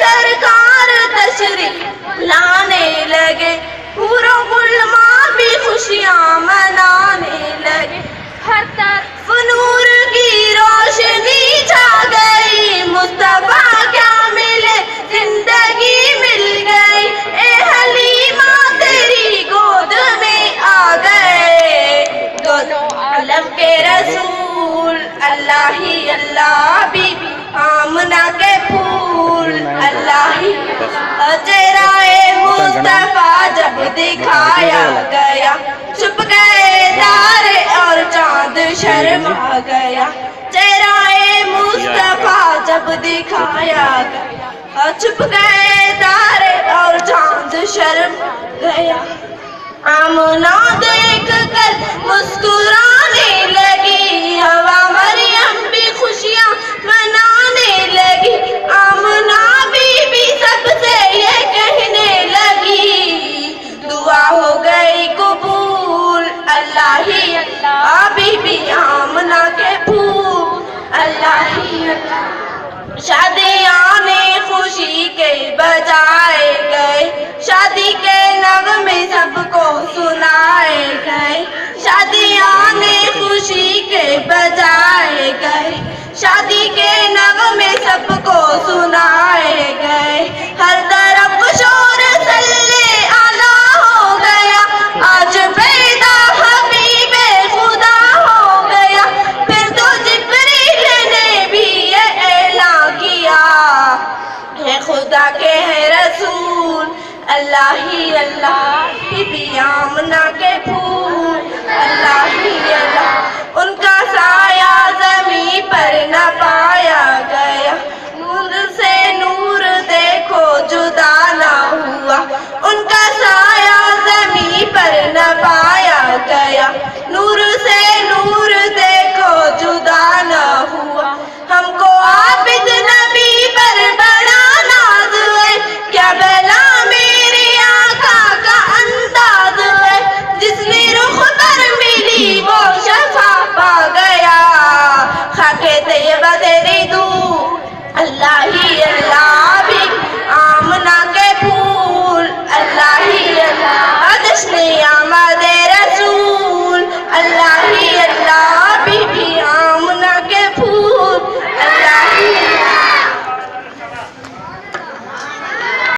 سرکار تشریف لانے لگے، حور و غلماں بھی خوشیاں منانے لگے، ہر طرف نور کی روشنی چھا گئی، مصطفیٰ کیا ملے زندگی مل گئی، اے حلیمہ تیری گود میں آ گئے دونوں عالم کے رسول، اللہ ہی اللہ بی بی آمنہ کے پھول، اللہ ہی چہرہ مصطفیٰ جب دکھایا گیا، چھپ گئے تارے اور چاند شرما گیا، چہرہ مصطفیٰ جب دکھایا گیا، چھپ گئے تارے اور چاند شرما گیا، آمنہ دیکھ کر مسکرانے لگی، ہوا مریم بھی خوشیاں منانے لگی، آمنہ بی بی سب سے یہ کہنے لگی، دعا ہو گئی قبول، اللہ ہی اللہ بی بی آمنہ کے پھول، اللہ ہی اللہ۔ شادیاں نے خوشی کے بجائے گئے، شادی کے نغمے سب کو سنائے گئے، شادیاں نے خوشی کے بجائے گئے، شادی کے نغمے سب کو سنائے گئے، ہر طرف شور صلی اعلیٰ ہو گیا، آج پیدا حبیب خدا ہو گیا، پھر تو جبریل نے بھی یہ اعلان کیا، ہے خدا کے ہے رسول، اللہ ہی اللہ بی بی آمنہ کے پھول، اللہ ہی اللہ۔ ان کا سایہ زمین پر نہ پایا گیا، نور سے نور دیکھو جدا نہ ہوا، ان کا سایہ زمین پر نہ پایا گیا، نور سے نور دیکھو جدا نہ ہوا، ہم کو عابد نبی پر بڑا ناز ہے، کیا بلا میری آقا کا انداز ہے، جس نے رخ پر ملی وہ شفا پا گیا، خاک طیبہ تیری دو اللہ